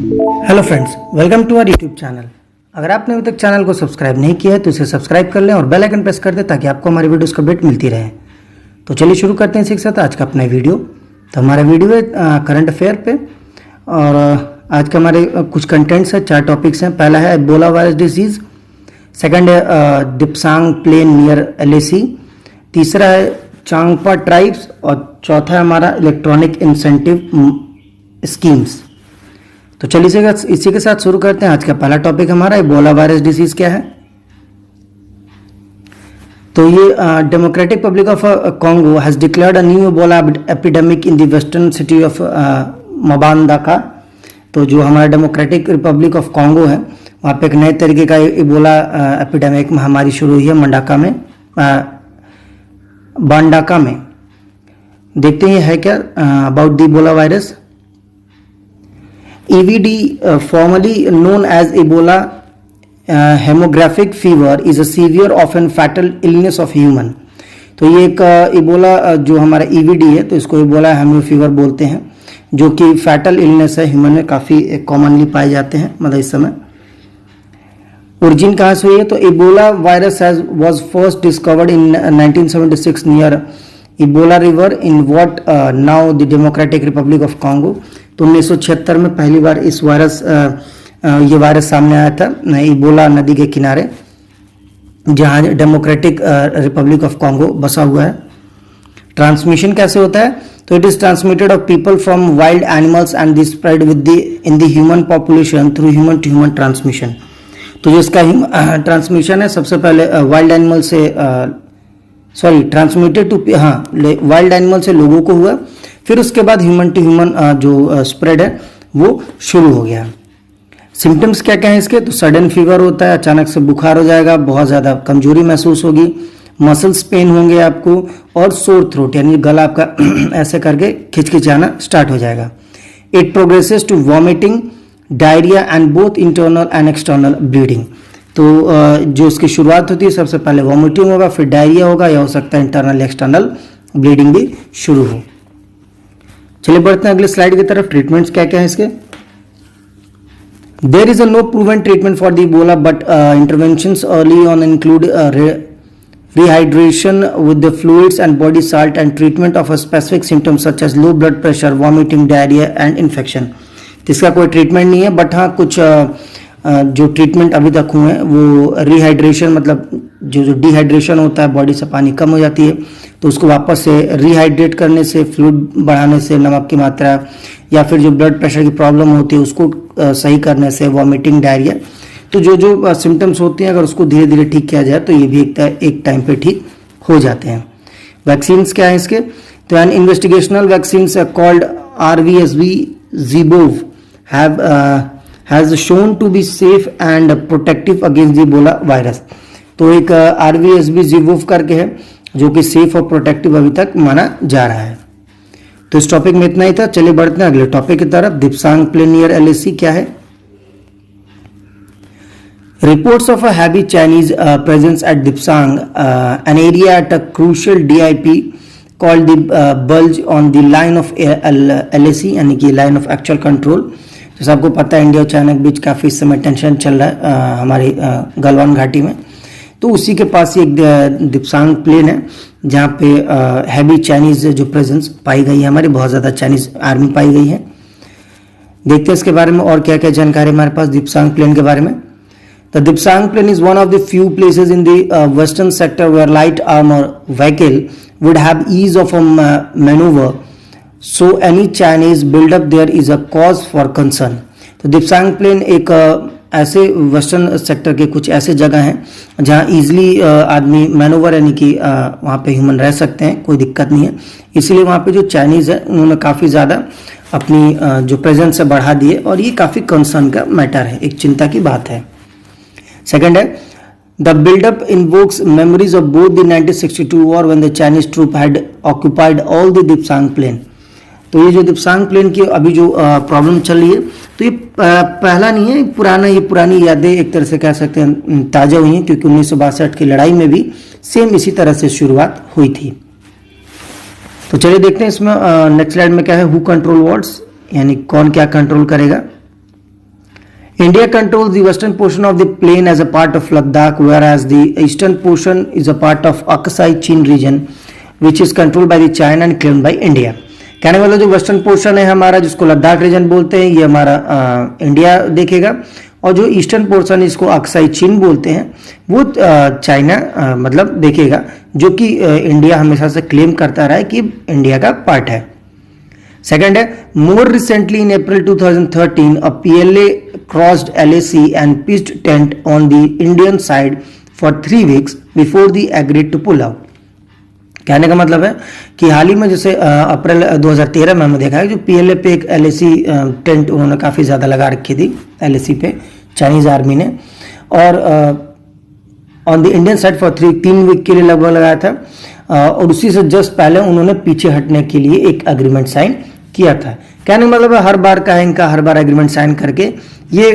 Hello friends, welcome to our YouTube channel. अगर आपने अभी तक चैनल को सब्सक्राइब नहीं किया है तो इसे सब्सक्राइब कर लें और बेल आइकन प्रेस कर दें ताकि आपको हमारी वीडियोस का अपडेट मिलती रहे। तो चलिए शुरू करते हैं इसी के साथ आज का अपना वीडियो। तो हमारा वीडियो है करंट अफेयर पे और आज का हमारे कुछ कंटेंट्स है, 4 टॉपिक्स हैं। पहला है एबोला वायरस डिजीज, सेकंड है दिप्सांग प्लेन नियर LAC, तीसरा है चांगपा ट्राइब्स और चौथा है हमारा इलेक्ट्रॉनिक इंसेंटिव स्कीम्स। तो चलिए इसी के साथ शुरू करते हैं। आज का पहला टॉपिक हमारा एबोला वायरस डिजीज क्या है। तो ये democratic public of Congo has declared a new Ebola epidemic in the western city of Mbandaka. तो जो हमारा डेमोक्रेटिक रिपब्लिक ऑफ कॉन्गो है वहाँ पे एक नए तरीके का एबोला एपिडेमिक महामारी शुरू हुई है बांडाका में। देखते हैं है क्या about the Ebola virus. EVD, formerly known as Ebola hemorrhagic fever, is a severe, often fatal illness of human. तो ये एक इबोला जो हमारा EVD है तो इसको इबोला हेमो फीवर बोलते हैं, जो कि फैटल इलनेस है, ह्यूमन में काफ़ी कॉमनली पाए जाते हैं। मतलब इस समय ओरिजिन कहाँ से हुई है तो Ebola virus was first discovered in 1976 near Ebola river in what now the democratic Republic of Congo. तो 1976 में पहली बार ये वायरस सामने आया था इबोला नदी के किनारे, जहां डेमोक्रेटिक रिपब्लिक ऑफ कॉन्गो बसा हुआ है। ट्रांसमिशन कैसे होता है तो it is transmitted of people from wild animals and this spread with in the human population through human to human transmission. तो जो इसका ट्रांसमिशन है सबसे पहले वाइल्ड एनिमल से ट्रांसमिटेड टू वाइल्ड एनिमल से लोगों को हुआ, फिर उसके बाद ह्यूमन टू ह्यूमन जो स्प्रेड है वो शुरू हो गया। सिम्टम्स क्या क्या है इसके तो सडन फीवर होता है, अचानक से बुखार हो जाएगा, बहुत ज़्यादा कमजोरी महसूस होगी, मसल्स पेन होंगे आपको और सोर थ्रोट यानी गला आपका ऐसे करके खिचखिचाना स्टार्ट हो जाएगा। It progresses to vomiting, diarrhoea and both internal and external bleeding. तो जो इसकी शुरुआत होती है सबसे पहले वॉमिटिंग होगा, फिर डायरिया होगा, या हो सकता है इंटरनल एक्सटर्नल ब्लीडिंग भी शुरू हो। चलिए बढ़ते हैं अगले स्लाइड की तरफ। ट्रीटमेंट्स क्या क्या है इसके। There is a no proven treatment for the Ebola but interventions early on include rehydration with the fluids and body salt and treatment of a specific symptoms such as low blood pressure, vomiting, diarrhea and infection। इसका कोई treatment नहीं है but हाँ कुछ जो treatment अभी तक हुए हैं वो रिहाइड्रेशन, मतलब जो डिहाइड्रेशन होता है, बॉडी से पानी कम हो जाती है तो उसको वापस से रिहाइड्रेट करने से, फ्लूइड बढ़ाने से, नमक की मात्रा, या फिर जो ब्लड प्रेशर की प्रॉब्लम होती है उसको सही करने से, वॉमिटिंग, डायरिया, तो जो सिम्टम्स होते हैं अगर उसको धीरे धीरे ठीक किया जाए तो ये भी एक टाइम पे ठीक हो जाते हैं। वैक्सीन्स क्या है इसके तो an investigational vaccines called RVSV-ZIBOV has shown to be safe and protective against the Ebola virus. तो एक RVSV-ZIBOV करके है जो कि सेफ और प्रोटेक्टिव अभी तक माना जा रहा है। तो इस टॉपिक में इतना ही था। चलिए बढ़ते हैं अगले टॉपिक की तरफ। दिप्सांग प्लेन नियर LAC क्या है। Reports of a heavy Chinese presence at Dipsang, an area at a crucial DIP called the bulge on the line of LAC यानी कि लाइन ऑफ एक्चुअल कंट्रोल। जैसे आपको पता है इंडिया और चाइना के बीच काफ़ी इस समय टेंशन चल रहा है हमारी गलवान घाटी में। तो उसी के पास एक दिप्सांग प्लेन है जहाँ पे हैवी चाइनीज जो प्रेजेंस पाई गई है, हमारी बहुत ज़्यादा चाइनीज आर्मी पाई गई है। देखते हैं इसके बारे में और क्या क्या जानकारी हमारे पास दिप्सांग प्लेन के बारे में। The Dipsang Plain is one of the few places in the western sector where light armor vehicle would have ease of a maneuver, so any Chinese build-up there is a cause for concern। तो Dipsang Plain एक ऐसे western sector के कुछ ऐसे जगह हैं जहाँ easily आदमी मैनोवर यानी कि वहाँ पे ह्यूमन रह सकते हैं, कोई दिक्कत नहीं है। इसीलिए वहाँ पे जो चाइनीज़ है उन्होंने काफ़ी ज़्यादा अपनी जो प्रेजेंस है बढ़ा दी है और ये काफ़ी कंसर्न का मैटर है, एक चिंता की बात है। सेकेंड है the buildup invokes memories of both the 1962 war when the Chinese troop had occupied all the Depsang plain. तो ये जो दिप्सांग प्लेन की अभी जो प्रॉब्लम चल रही है तो ये पहला नहीं है, पुराना, ये पुरानी यादें एक तरह से कह सकते हैं ताज़ा हुई हैं, क्योंकि 1962 की लड़ाई में भी सेम इसी तरह से शुरुआत हुई थी। तो चलिए देखते हैं इसमें नेक्स्ट स्लाइड में क्या है। हु कंट्रोल व्हाट्स, यानी कौन क्या कंट्रोल करेगा। India controls the western portion of the plain as a part of Ladakh, whereas the eastern portion is a part of Aksai Chin region, which is controlled by the China and claimed by India. कहने वाला जो western portion है हमारा, जिसको Ladakh reason बोलते हैं, ये हमारा इंडिया देखेगा, और जो ईस्टर्न पोर्शन है जिसको अक्साई चीन बोलते हैं वो चाइना मतलब देखेगा, जो कि इंडिया हमेशा से क्लेम करता रहा है कि इंडिया का पार्ट है। सेकंड है, more recently in April 2013 a PLA crossed LAC and pitched tent on the Indian side for 3 weeks before the agreed to pull out. कहने का मतलब है कि हाल ही में जैसे अप्रैल 2013 में हमने देखा है जो PLA पे एक LAC टेंट उन्होंने काफ़ी ज़्यादा लगा रखी थी LAC पे चाइनीज़ आर्मी ने, और on the Indian side for 3 week के लिए लगभग लगाया था, और उसी से जस्ट पहले उन्होंने पीछे हटने के लिए एक एग्रीमेंट साइन किया था। कहने का मतलब है हर बार का है इनका, हर बार एग्रीमेंट साइन करके ये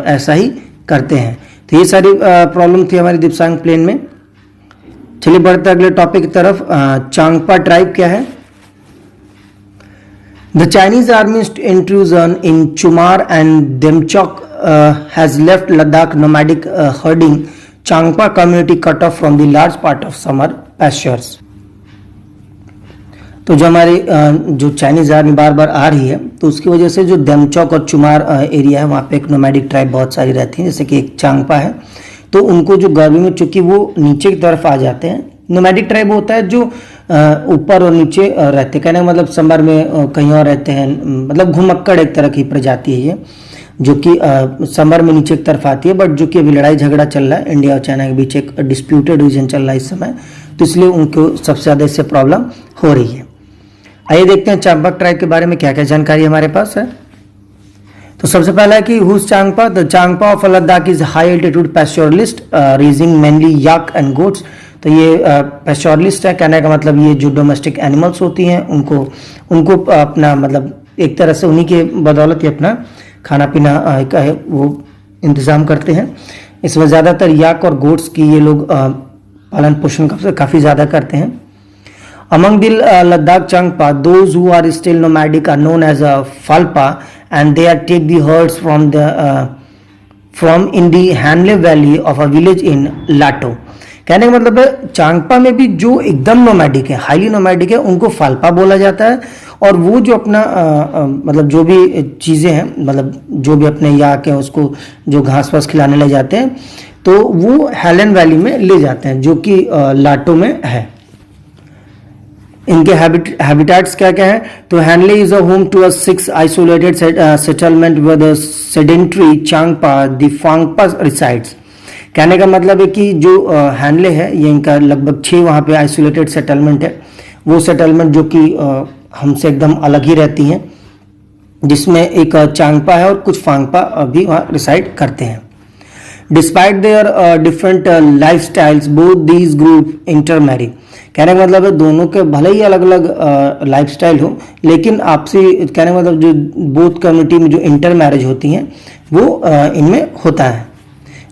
ऐसा ही करते हैं। तो ये सारी प्रॉब्लम थी हमारी दिप्सांग प्लेन में। चलिए बढ़ते अगले टॉपिक की तरफ। चांगपा ट्राइब क्या है? The Chinese army intrusion in Chumar and Demchok has left Ladakh nomadic herding Changpa community cut off from the large part of summer pastures. तो जो हमारी जो चाइनीज आर्मी बार बार आ रही है, तो उसकी वजह से जो देमचौक और चुमार एरिया है वहाँ पे एक नोमैडिक ट्राइब बहुत सारी रहती हैं, जैसे कि एक चांगपा है। तो उनको जो गर्मी में चूंकि वो नीचे की तरफ आ जाते हैं, नोमैडिक ट्राइब होता है जो ऊपर और नीचे रहते हैं। कहने का मतलब समर में कहीं और रहते हैं, मतलब घुमक्कड़ एक तरह की प्रजाति है ये, जो कि समर में नीचे की तरफ आती है, बट जो कि अभी लड़ाई झगड़ा चल रहा है इंडिया और चाइना के बीच, एक डिस्प्यूटेड रीजन चल रहा है इस समय, तो इसलिए उनको सबसे ज़्यादा इससे प्रॉब्लम हो रही है। आइए देखते हैं चांगपा ट्राइब के बारे में क्या क्या जानकारी हमारे पास है। तो सबसे पहला है कि who's Changpa, the Changpa of Ladakh is high altitude pastoralist raising mainly yak and goats. तो ये पैस्चोरलिस्ट है, कहने का मतलब ये जो डोमेस्टिक एनिमल्स होती हैं उनको अपना मतलब एक तरह से उन्हीं के बदौलत ही अपना खाना पीना का है वो इंतज़ाम करते हैं। इसमें ज़्यादातर याक और गोट्स की ये लोग पालन पोषण काफ़ी ज़्यादा करते हैं। Among the Ladakh Changpa, those who are still nomadic are known as Falpa, and they are take the herds from in the Hanle Valley of a village in Lato। कहने का मतलब है चांगपा में भी जो एकदम नोमैडिक है, हाईली नोमैडिक है, उनको फाल्पा बोला जाता है, और वो जो अपना मतलब जो भी चीज़ें हैं, मतलब जो भी अपने याक है उसको जो घास वास खिलाने ले जाते हैं, तो वो हेलन वैली में ले जाते हैं, जो कि लाटो में है। इनके हैबिटेट्स क्या क्या है? तो Hanle is a home to a 6 isolated settlement with a sedentary Changpa the Phangpa resides. कहने का मतलब है कि जो हैनले है ये इनका लगभग 6 वहाँ पे आइसोलेटेड सेटलमेंट है, वो सेटलमेंट जो कि हमसे एकदम अलग ही रहती हैं, जिसमें एक चांगपा है और कुछ फांगपा भी वहाँ रिसाइड करते हैं। Despite their different life styles both these group intermarry. कहने का मतलब है दोनों के भले ही अलग अलग लाइफ स्टाइल हो, लेकिन आपसी कहने का मतलब जो बोथ कम्युनिटी में जो इंटर मैरिज होती हैं वो इनमें होता है।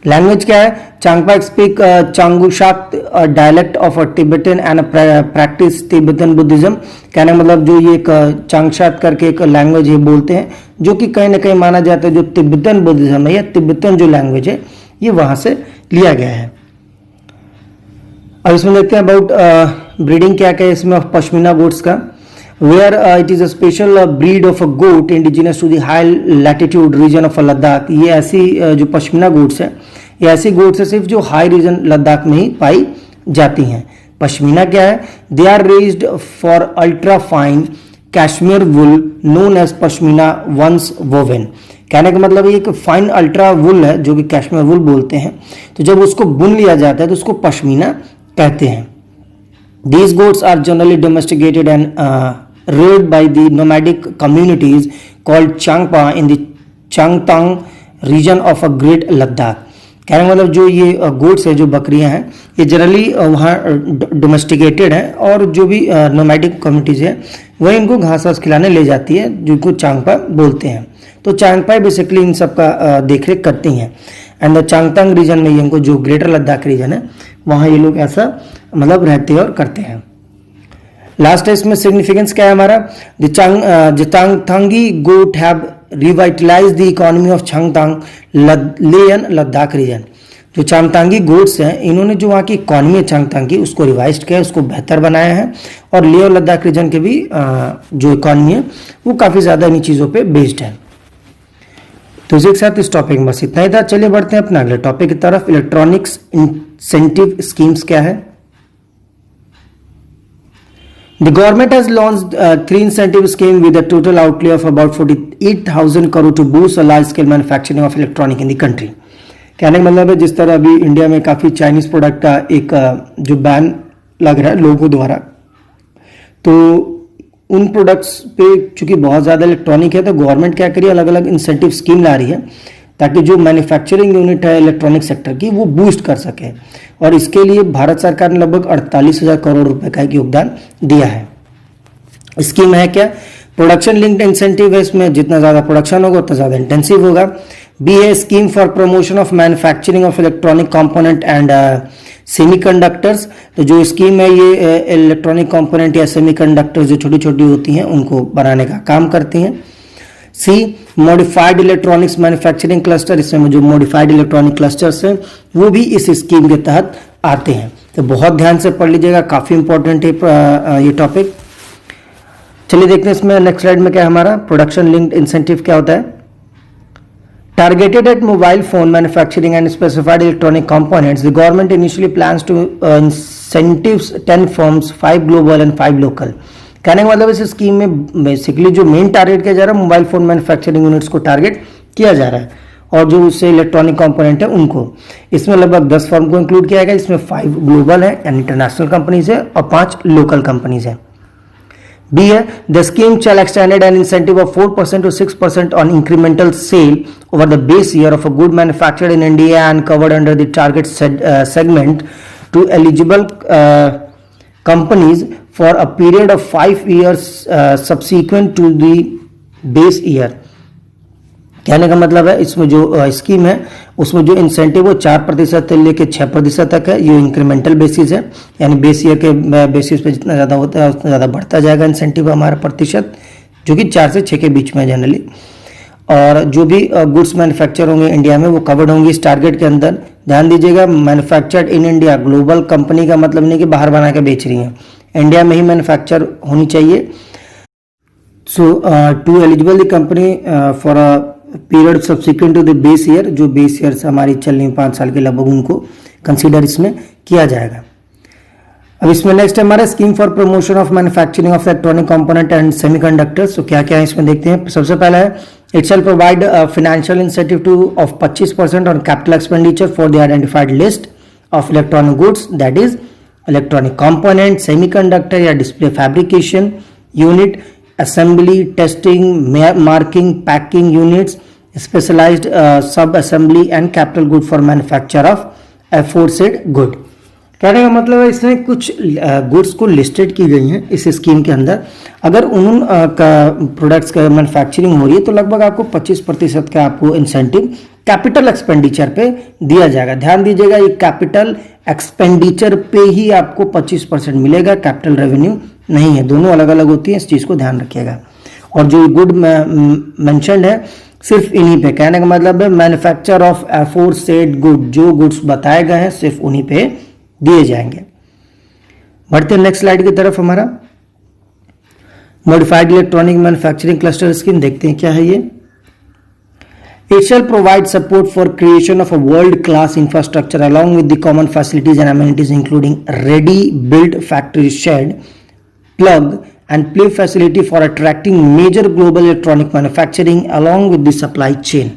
लैंग्वेज क्या है? Changpa speak Changskat dialect of a Tibetan and practice Tibetan Buddhism. कहने का मतलब जो ये एक चांगशात करके एक लैंग्वेज ये बोलते हैं, जो कि कहीं ना कहीं माना जाता है जो तिब्बतन बुद्धिज्म है या तिब्बतन जो लैंग्वेज है ये वहां से लिया गया है। अब इसमें देखते हैं अबाउट ब्रीडिंग क्या क्या है इसमें ऑफ पश्मीना गोट्स का। Where it is a special breed of a goat indigenous to the high latitude region of Ladakh. ये ऐसी जो पश्मीना गोट्स है, ये ऐसी गोट्स है सिर्फ जो हाई रीजन लद्दाख में ही पाई जाती हैं। पश्मीना क्या है? They are raised for ultra fine cashmere wool known as pashmina once woven. कहने का मतलब ये एक फाइन अल्ट्रा वुल है जो कि कैश्मीर वुल बोलते हैं, तो जब उसको बुन लिया जाता है तो उसको पश्मीना कहते हैं। These goats are generally domesticated and reared by the nomadic communities called Changpa in the Changtang region of a Great Ladakh। कहने का मतलब जो ये गोट्स है, जो बकरियां हैं, ये जनरली वहाँ डोमेस्टिकेटेड हैं, और जो भी नोमैडिक कम्युनिटीज है वह इनको घास वास खिलाने ले जाती है, जिनको चांगपा बोलते हैं। तो चांगपा बेसिकली इन सब का देखरेख करती हैं। एंड द चांगतांग रीजन में इनको जो ग्रेटर लद्दाख रीजन है वहाँ ये लोग ऐसा मतलब रहते हैं और करते हैं। लास्ट है इसमें सिग्निफिकेंस क्या है हमारा? The Changthangi goat have revitalize the economy of Changthang Leh and Ladakh reason. जो चांगतांगी गोड्स हैं, इन्होंने जो वहाँ की इकॉनमी है चांगतांग की, उसको रिवाइज किया है, उसको बेहतर बनाया है। और लेह और लद्दाख रीजन के भी जो इकॉनमी है वो काफ़ी ज़्यादा इन्हीं चीज़ों पे बेस्ड है। तो इसी के साथ इस टॉपिक में बस इतना ही था। चलिए बढ़ते हैं अपना अगले टॉपिक की तरफ। इलेक्ट्रॉनिक्स इंसेंटिव स्कीम्स क्या है? The government has launched three incentive schemes with a total outlay of about 48,000 crore to boost a large-scale manufacturing of electronic in the country. कहने का मतलब है जिस तरह अभी इंडिया में काफ़ी चाइनीज प्रोडक्ट का एक जो बैन लग रहा है लोगों द्वारा, तो उन प्रोडक्ट्स पे चूंकि बहुत ज़्यादा इलेक्ट्रॉनिक है, तो गवर्नमेंट क्या करिए अलग अलग इंसेंटिव स्कीम ला रही है ताकि जो मैन्युफैक्चरिंग यूनिट है इलेक्ट्रॉनिक सेक्टर की वो बूस्ट कर सके। और इसके लिए भारत सरकार ने लगभग 48,000 करोड़ रुपए का एक योगदान दिया है। स्कीम है क्या? प्रोडक्शन लिंक्ड इंसेंटिव है, इसमें जितना ज़्यादा प्रोडक्शन होगा उतना ज़्यादा इंटेंसिव होगा। बी है scheme for promotion of manufacturing of electronic component and semiconductors. तो जो स्कीम है ये इलेक्ट्रॉनिक कंपोनेंट या सेमीकंडक्टर्स जो छोटी छोटी होती हैं उनको बनाने का काम करती हैं। सी मॉडिफाइड इलेक्ट्रॉनिक्स मैन्युफैक्चरिंग क्लस्टर, इसमें जो मॉडिफाइड इलेक्ट्रॉनिक क्लस्टर्स हैं वो भी इस स्कीम के तहत आते हैं। तो बहुत ध्यान से पढ़ लीजिएगा, काफ़ी इंपॉर्टेंट है ये टॉपिक। चलिए देखते हैं इसमें नेक्स्ट स्लाइड में क्या है हमारा। प्रोडक्शन लिंक्ड इंसेंटिव क्या होता है? Targeted at mobile phone manufacturing and specified electronic components, the government initially plans to incentives 10 firms, 5 global and 5 local. कहने का मतलब इस स्कीम में बेसिकली जो मेन टारगेट किया जा रहा है मोबाइल फोन मैन्युफैक्चरिंग यूनिट्स को टारगेट किया जा रहा है, और जो उससे इलेक्ट्रॉनिक कंपोनेंट है उनको। इसमें लगभग 10 फर्म को इंक्लूड किया गया, इसमें 5 ग्लोबल है यानी इंटरनेशनल कंपनीज है और 5 लोकल कंपनीज है। बी है the scheme shall extended an incentive of 4% to 6% on incremental sale over the base year of a good manufactured in India and covered under the target segment to eligible companies for a period of 5 years subsequent to the base year। कहने का मतलब है इसमें जो scheme है उसमें जो incentive वो 4% से लेकर 6% तक है। ये इंक्रीमेंटल बेसिस है, यानी बेस ईयर के बेसिस पे जितना ज़्यादा होता है उतना ज़्यादा बढ़ता जाएगा इंसेंटिव हमारा प्रतिशत, जो कि 4 से 6 के बीच में जनरली। और जो भी गुड्स मैन्युफैक्चर होंगे इंडिया में वो कवर्ड होंगे इस टारगेट के अंदर। ध्यान दीजिएगा, manufactured in India, global company का मतलब नहीं कि बाहर बना के बेच रही हैं, इंडिया में ही मैन्युफैक्चर होनी चाहिए। So to eligible the company for a period subsequent to the base year, जो बेस ईयर से हमारी चल रही 5 साल के लगभग उनको कंसिडर इसमें किया जाएगा। अब इसमें नेक्स्ट है हमारा scheme for promotion of manufacturing of electronic component and semiconductors. तो क्या क्या है इसमें देखते हैं। सबसे पहला है it shall provide financial incentive to of 25% on capital expenditure for the identified list of electronic goods, that is electronic component, semiconductor या display fabrication unit, assembly, testing, marking, packing units, specialized sub assembly and capital good for manufacture of aforesaid good. कहने का मतलब है इसमें कुछ goods को listed की गई हैं इस स्कीम के अंदर। अगर उन का प्रोडक्ट्स का मैन्युफैक्चरिंग हो रही है तो लगभग आपको 25% का आपको इंसेंटिव कैपिटल एक्सपेंडिचर पे दिया जाएगा। ध्यान दीजिएगा, ये कैपिटल एक्सपेंडिचर पे ही आपको 25% मिलेगा, कैपिटल रेवेन्यू नहीं है, दोनों अलग अलग होती है, इस चीज़ को ध्यान रखिएगा। और जो गुड मेंशन्ड है सिर्फ इन्हीं पे, कहने का मतलब है मैन्युफैक्चर ऑफ एफोरसेड गुड, जो गुड्स बताए गए हैं सिर्फ उन्हीं पे दिए जाएंगे। बढ़ते हैं नेक्स्ट स्लाइड की तरफ। हमारा modified electronic manufacturing cluster scheme देखते हैं क्या है ये। It shall provide support for creation of a world class infrastructure along with the common facilities and amenities including ready build factory shade, plug and play facility for attracting major global electronic manufacturing along with the supply chain।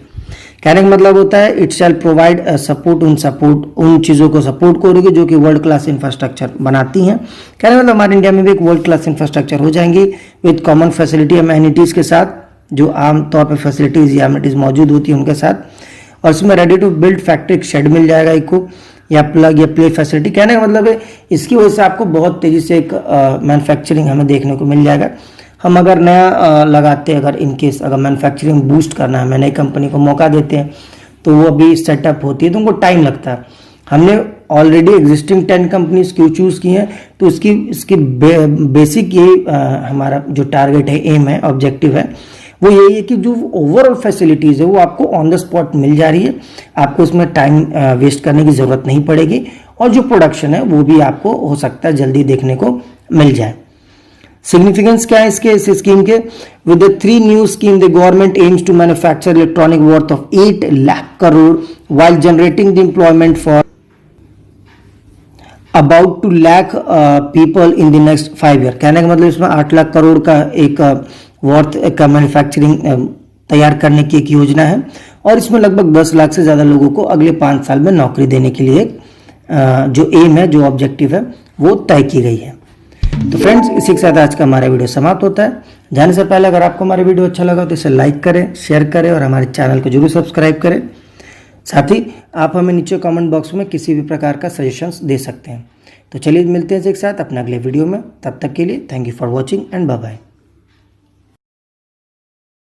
कहने का मतलब होता है it shall provide support उन चीज़ों को support करेगी जो कि वर्ल्ड क्लास इंफ्रास्ट्रक्चर बनाती हैं। कहने का मतलब हमारे इंडिया में भी एक वर्ल्ड क्लास इंफ्रास्ट्रक्चर हो जाएंगी विद कॉमन फैसिलिटी एमिनिटीज़ के साथ, जो आम तौर पर फैसिलिटीज़ या एमिनिटीज़ मौजूद होती हैं उनके साथ। और इसमें ready to build factory shed मिल जाएगा एक को, या प्लग या प्ले फैसिलिटी। कहने का मतलब है इसकी वजह से आपको बहुत तेज़ी से एक मैन्युफैक्चरिंग हमें देखने को मिल जाएगा। हम अगर नया लगाते हैं, अगर इनकेस अगर मैन्युफैक्चरिंग बूस्ट करना है, हमें नई कंपनी को मौका देते हैं तो वो अभी सेटअप होती है तो उनको टाइम लगता है। हमने ऑलरेडी एग्जिस्टिंग 10 कंपनीज क्यों चूज़ की हैं, तो इसकी बेसिक ये हमारा जो टारगेट है, एम है, ऑब्जेक्टिव है, वो यही है कि जो ओवरऑल फैसिलिटीज़ है वो आपको ऑन द स्पॉट मिल जा रही है, आपको इसमें टाइम वेस्ट करने की ज़रूरत नहीं पड़ेगी, और जो प्रोडक्शन है वो भी आपको हो सकता है जल्दी देखने को मिल जाए। सिग्निफिकेंस क्या है इसके, इस स्कीम के? With the 3 new scheme the government aims to manufacture electronic worth of 8 lakh crore while generating the employment for about 2 lakh people in the next 5 year। कहने का मतलब इसमें 8 लाख करोड़ का एक वर्थ का मैन्युफैक्चरिंग तैयार करने की एक योजना है, और इसमें लगभग 10 लाख से ज़्यादा लोगों को अगले 5 साल में नौकरी देने के लिए जो एम है, जो ऑब्जेक्टिव है, वो तय की गई है। तो फ्रेंड्स, इसी के साथ आज का हमारा वीडियो समाप्त होता है। जाने से पहले अगर आपको हमारा वीडियो अच्छा लगा तो इसे लाइक करें, शेयर करें और हमारे चैनल को जरूर सब्सक्राइब करें। साथ ही आप हमें नीचे कमेंट बॉक्स में किसी भी प्रकार का सजेशंस दे सकते हैं। तो चलिए मिलते हैं एक साथ अपने अगले वीडियो में, तब तक के लिए thank you for watching and bye bye.